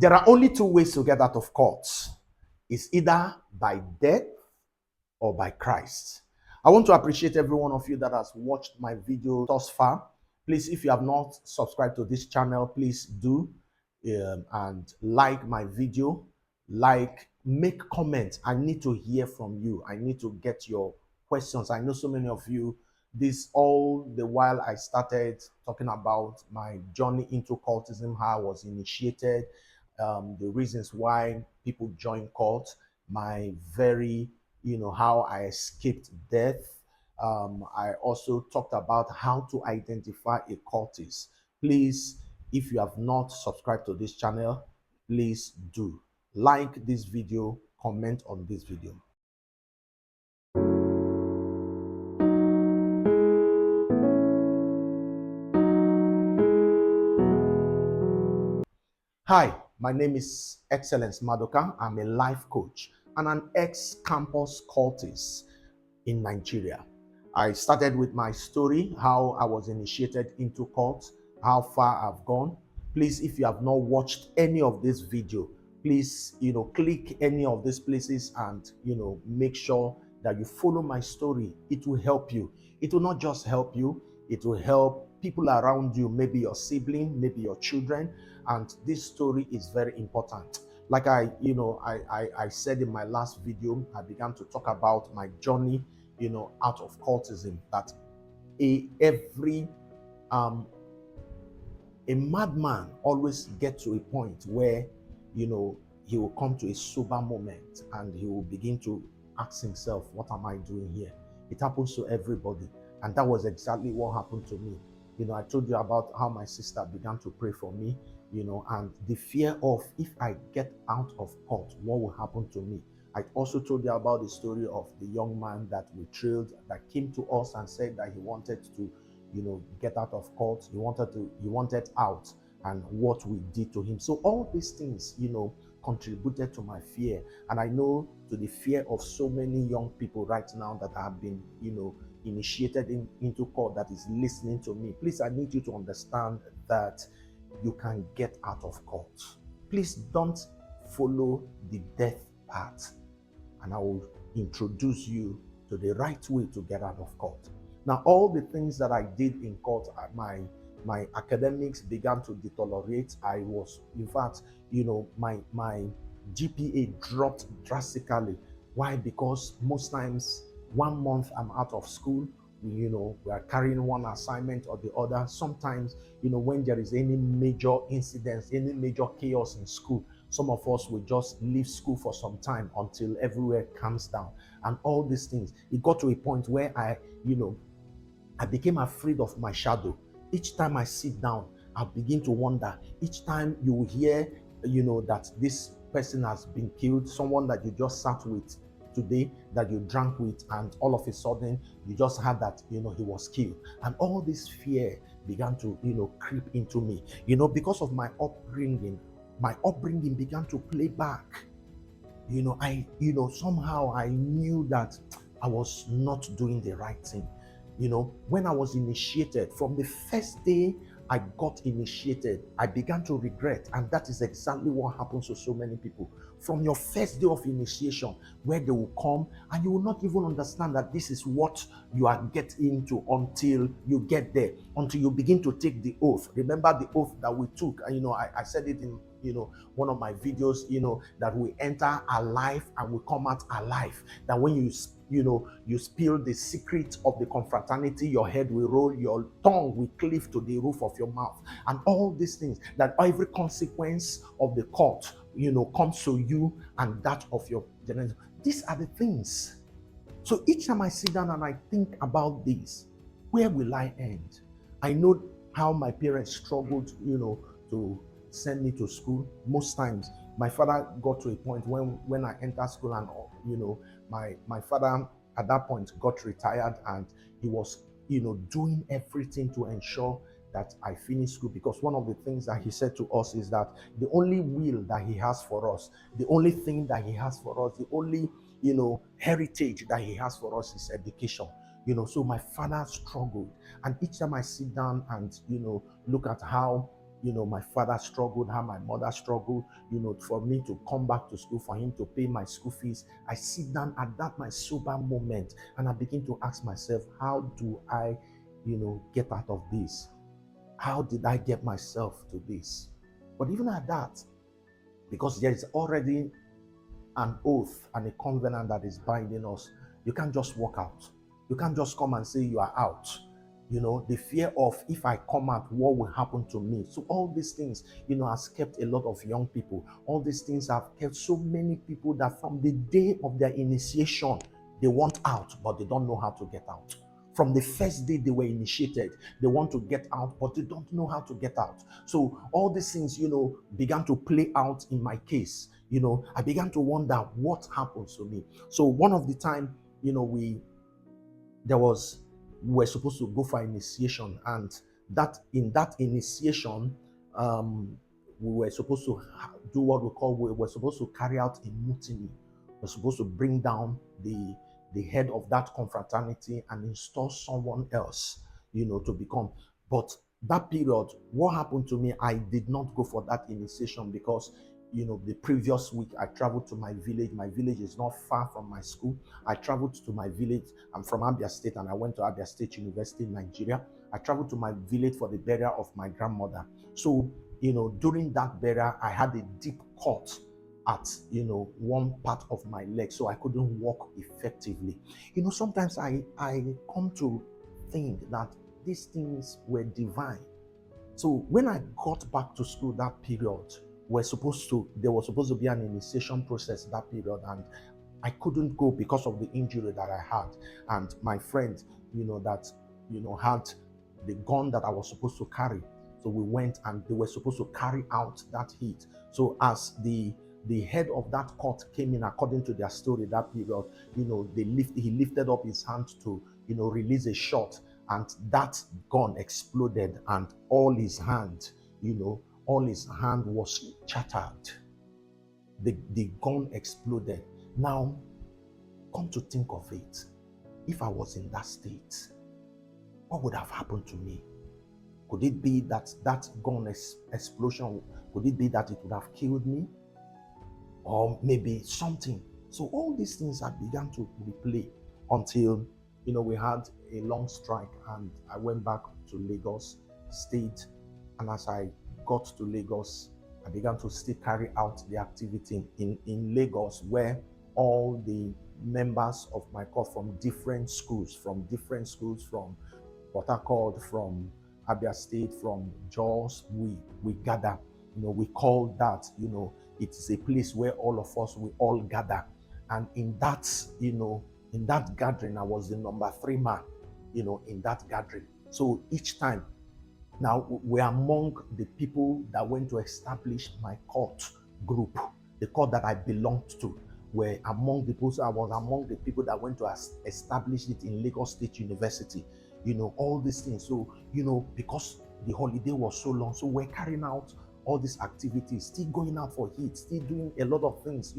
There are only two ways to get out of cults. It's either by death or by Christ. I want to appreciate every one of you that has watched my video thus far. Please, if you have not subscribed to this channel, please do and like my video, make comments. I need to hear from you. I need to get your questions. I know so many of you, this all the while I started talking about my journey into cultism, how I was initiated, the reasons why people join cults, my very, how I escaped death. I also talked about how to identify a cultist. Please, if you have not subscribed to this channel, please do like this video, comment on this video. Hi, my name is Excellence Madoka. I'm a life coach and an ex-campus cultist in Nigeria. I started with my story, how I was initiated into cult, how far I've gone. Please, if you have not watched any of this video, please, click any of these places and, make sure that you follow my story. It will help you. It will not just help you, it will help people around you, maybe your sibling, maybe your children. And this story is very important. Like I said in my last video, I began to talk about my journey, out of cultism. That every a madman always gets to a point where, he will come to a sober moment and he will begin to ask himself, what am I doing here? It happens to everybody. And that was exactly what happened to me. I told you about how my sister began to pray for me, and the fear of, if I get out of court, what will happen to me? I also told you about the story of the young man that we trailed, that came to us and said that he wanted to, get out of court. He wanted out, and what we did to him. So all these things, contributed to my fear. And I know to the fear of so many young people right now that have been, initiated into court, that is listening to me. Please, I need you to understand that you can get out of court. Please don't follow the death path, and I will introduce you to the right way to get out of court. Now, all the things that I did in court, my academics began to deteriorate. I was, in fact, my GPA dropped drastically. Why? Because most times, 1 month I'm out of school, we are carrying one assignment or the other. Sometimes, when there is any major incidents, any major chaos in school, some of us will just leave school for some time until everywhere calms down. And all these things, it got to a point where I became afraid of my shadow. Each time I sit down, I begin to wonder. Each time you hear, that this person has been killed, someone that you just sat with today, that you drank with, and all of a sudden you just had that, he was killed. And all this fear began to, creep into me, because of my upbringing. My upbringing began to play back. Somehow I knew that I was not doing the right thing. When I was initiated, from the first day I got initiated, I began to regret. And that is exactly what happens to so many people. From your first day of initiation, where they will come and you will not even understand that this is what you are getting into until you get there, until you begin to take the oath. Remember the oath that we took. And, I said it in one of my videos, that we enter alive and we come out alive. That when you spill the secret of the confraternity, your head will roll, your tongue will cleave to the roof of your mouth, and all these things, that every consequence of the court, comes to you and that of your generation. These are the things. So each time I sit down and I think about this, where will I end? I know how my parents struggled, to send me to school. Most times, my father got to a point when I entered school, and my father at that point got retired, and he was doing everything to ensure that I finished school. Because one of the things that he said to us is that the only will that he has for us, the only thing that he has for us, the only heritage that he has for us is education. So my father struggled, and each time I sit down and look at how my father struggled, how my mother struggled, for me to come back to school, for him to pay my school fees. I sit down at that my sober moment and I begin to ask myself, how do I, get out of this? How did I get myself to this? But even at that, because there is already an oath and a covenant that is binding us, you can't just walk out. You can't just come and say you are out. The fear of, if I come out, what will happen to me? So all these things, has kept a lot of young people. All these things have kept so many people that from the day of their initiation, they want out, but they don't know how to get out. From the first day they were initiated, they want to get out, but they don't know how to get out. So all these things, began to play out in my case. I began to wonder what happens to me. So one of the time, we were supposed to go for initiation, and that in that initiation, we were supposed to do what we were supposed to carry out a mutiny. We're supposed to bring down the head of that confraternity and install someone else, to become. But that period, what happened to me, I did not go for that initiation because the previous week I traveled to my village. My village is not far from my school. I traveled to my village. I'm from Abia State and I went to Abia State University in Nigeria. I traveled to my village for the burial of my grandmother. So, during that burial, I had a deep cut at, one part of my leg, so I couldn't walk effectively. Sometimes I come to think that these things were divine. So when I got back to school that period, there was supposed to be an initiation process that period, and I couldn't go because of the injury that I had. And my friend, that had the gun that I was supposed to carry. So we went and they were supposed to carry out that hit. So as the head of that court came in, according to their story that period, he lifted up his hand to, release a shot, and that gun exploded, and all his hand was shattered. The gun exploded. Now, come to think of it, if I was in that state, what would have happened to me? Could it be that gun explosion, could it be that it would have killed me? Or maybe something. So all these things had begun to replay until, we had a long strike, and I went back to Lagos, stayed, and as I got to Lagos, I began to still carry out the activity in Lagos, where all the members of my court from different schools, from Port Harcourt, from Abia State, from Jos, we gather. We call that, it is a place where all of us, we all gather. And in that gathering, I was the number 3 man, in that gathering. So each time, now we're among the people that went to establish my court group, the court that I belonged to. Were among the people, I was among the people that went to establish it in Lagos State University. All these things. So, because the holiday was so long, so we're carrying out all these activities, still going out for heat, still doing a lot of things,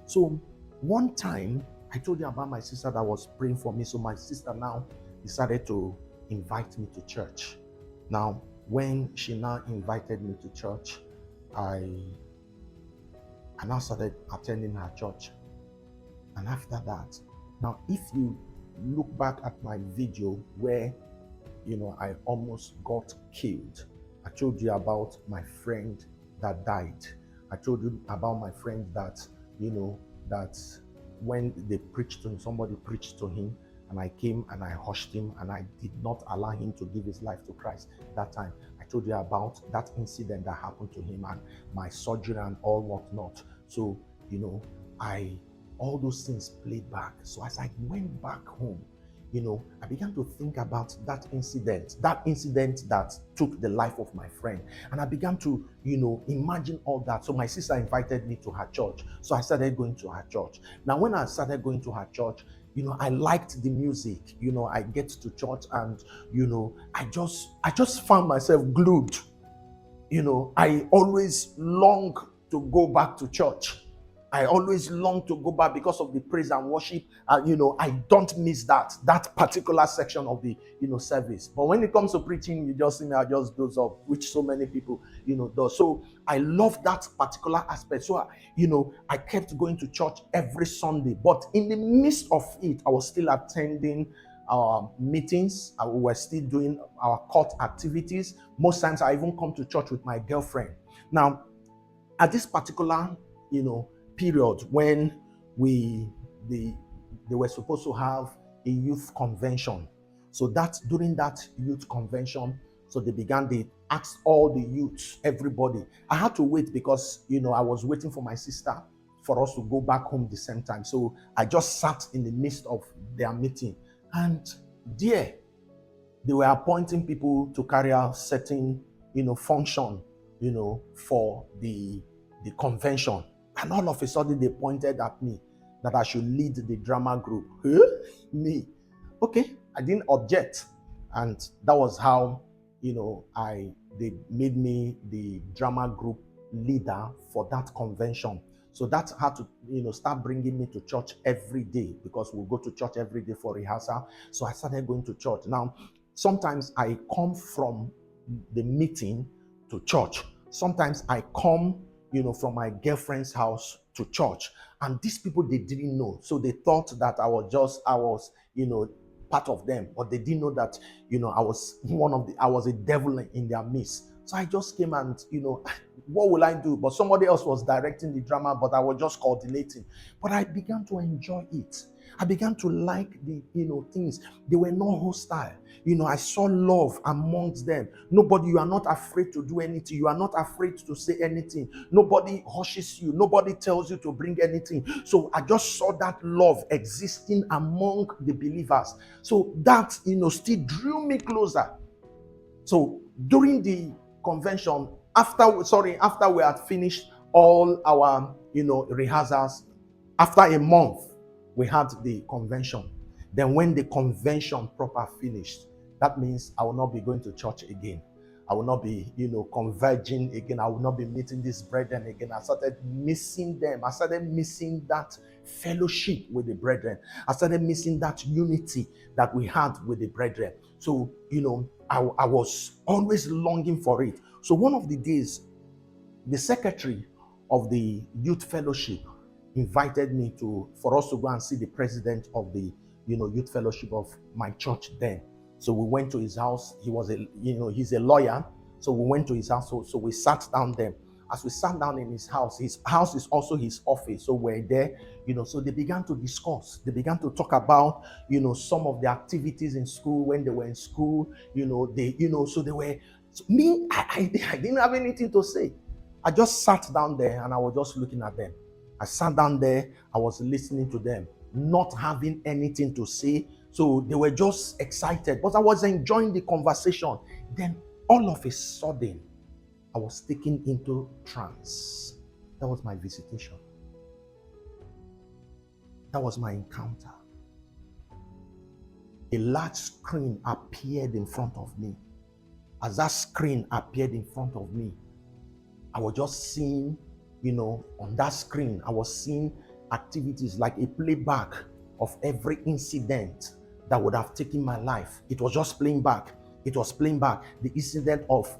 So one time, I told you about my sister that was praying for me. So my sister now decided to invite me to church. Now, when she now invited me to church, I now started attending her church. And after that, now if you look back at my video where, I almost got killed, I told you about my friend that died. I told you about my friend that, that when they preached to him, somebody preached to him, and I came and I hushed him and I did not allow him to give his life to Christ that time. I told you about that incident that happened to him and my surgery and all whatnot. So, all those things played back. So as I went back home, I began to think about that incident that took the life of my friend. And I began to, imagine all that. So my sister invited me to her church. So I started going to her church. Now, when I started going to her church, I liked the music. I get to church and, I just found myself glued. I always long to go back to church. I always long to go back because of the praise and worship. I don't miss that particular section of the service. But when it comes to preaching, you just see me, I just doze off, which so many people do. So I love that particular aspect. So I kept going to church every Sunday. But in the midst of it, I was still attending our meetings. We were still doing our court activities. Most times I even come to church with my girlfriend. Now, at this particular period when they were supposed to have a youth convention, so that during that youth convention, so they asked all the youths, everybody. I had to wait because I was waiting for my sister for us to go back home the same time. So I just sat in the midst of their meeting, and there they were appointing people to carry out certain function for the convention. And all of a sudden they pointed at me that I should lead the drama group. Huh? Me. Okay, I didn't object. And that was how they made me the drama group leader for that convention. So that had to start bringing me to church every day, because we'll go to church every day for rehearsal. So I started going to church. Now, sometimes I come from the meeting to church. Sometimes I come from my girlfriend's house to church. And these people, they didn't know. So they thought that I was part of them, but they didn't know that I was a devil in their midst. So I just came and what will I do? But somebody else was directing the drama, but I was just coordinating. But I began to enjoy it. I began to like the things. They were not hostile. I saw love amongst them. Nobody, you are not afraid to do anything. You are not afraid to say anything. Nobody hushes you. Nobody tells you to bring anything. So I just saw that love existing among the believers. So that still drew me closer. So during the convention, after we had finished all our rehearsals, after a month we had the convention. Then when the convention proper finished, that means I will not be going to church again. I will not be converging again. I will not be meeting these brethren again. I started missing them. I started missing that fellowship with the brethren. I started missing that unity that we had with the brethren. So I was always longing for it. So one of the days, the secretary of the youth fellowship invited me for us to go and see the president of the youth fellowship of my church then. So we went to his house. He's a lawyer. So we went to his house. So we sat down there. As we sat down in his house is also his office. So we're there, so they began to discuss. They began to talk about, some of the activities in school when they were in school. So they were, me, I didn't have anything to say. I just sat down there and I was just looking at them. I sat down there, I was listening to them, not having anything to say. So they were just excited, but I was enjoying the conversation. Then all of a sudden, I was taken into trance. That was my visitation. That was my encounter. A large screen appeared in front of me. As that screen appeared in front of me, I was just seeing, on that screen, I was seeing activities like a playback of every incident that would have taken my life. It was just playing back. It was playing back the incident of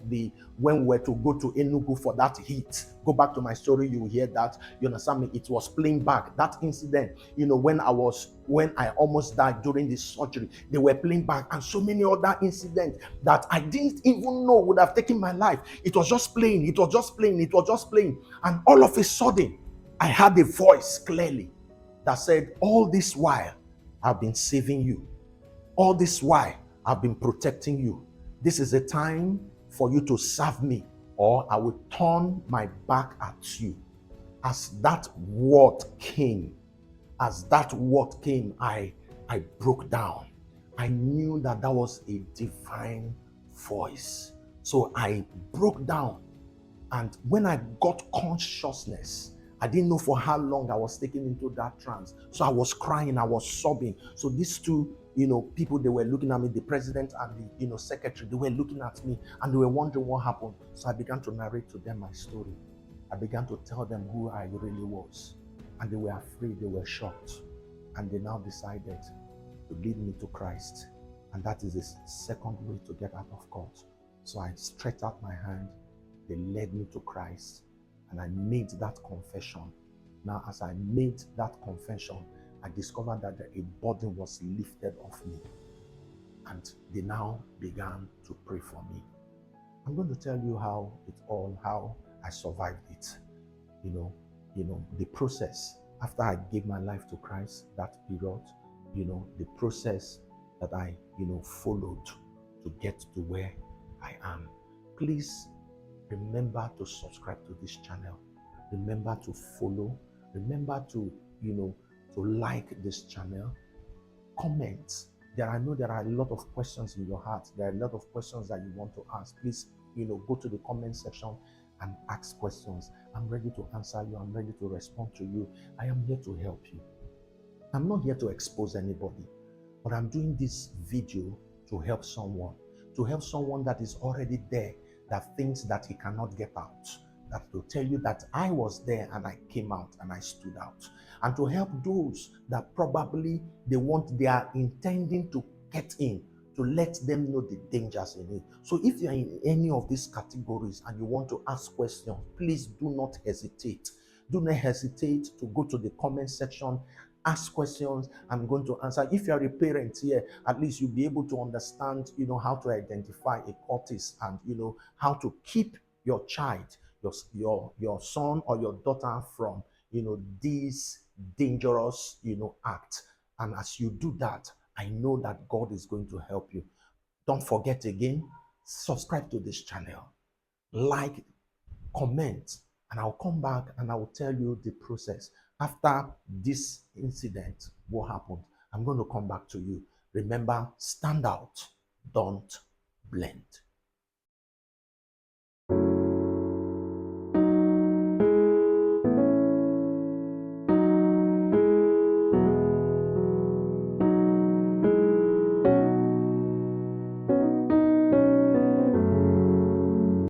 when we were to go to Enugu for that heat. Go back to my story, you will hear that. You understand me? It was playing back that incident. When I almost died during this surgery, they were playing back, and so many other incidents that I didn't even know would have taken my life. It was just playing. It was just playing. It was just playing, and all of a sudden, I heard a voice clearly that said, "All this while, I've been saving you. All this while, I've been protecting you. This is a time for you to serve me, or I will turn my back at you." As that word came, I broke down. I knew that was a divine voice. So I broke down. And when I got consciousness, I didn't know for how long I was taken into that trance. So I was crying, I was sobbing. So these two people, they were looking at me, the president and the secretary, they were looking at me and they were wondering what happened. So I began to narrate to them my story. I began to tell them who I really was. And they were afraid, they were shocked. And they now decided to lead me to Christ. And that is the second way to get out of court. So I stretched out my hand, they led me to Christ, and I made that confession. Now, as I made that confession, I discovered that a burden was lifted off me. And they now began to pray for me. I'm going to tell you how I survived it. You know, the process after I gave my life to Christ, that period, the process that I, followed to get to where I am. Please remember to subscribe to this channel. Remember to follow. Remember to, to like this channel. Comment. I know there are a lot of questions in your heart. There are a lot of questions that you want to ask. Please, go to the comment section and ask questions. I'm ready to answer you. I'm ready to respond to you. I am here to help you. I'm not here to expose anybody, but I'm doing this video to help someone that is already there, that thinks that he cannot get out, that to tell you that I was there and I came out and I stood out, and to help those that probably they are intending to get in, to let them know the dangers in it. So if you are in any of these categories and you want to ask questions, please do not hesitate. Do not hesitate to go to the comment section, ask questions. I'm going to answer. If you're a parent here, at least you'll be able to understand, how to identify a cultist, and how to keep your child, your son or your daughter from, these dangerous, acts. And as you do that, I know that God is going to help you. Don't forget again, subscribe to this channel, like, comment, and I'll come back and I will tell you the process. After this incident, what happened, I'm going to come back to you. Remember, stand out, don't blend.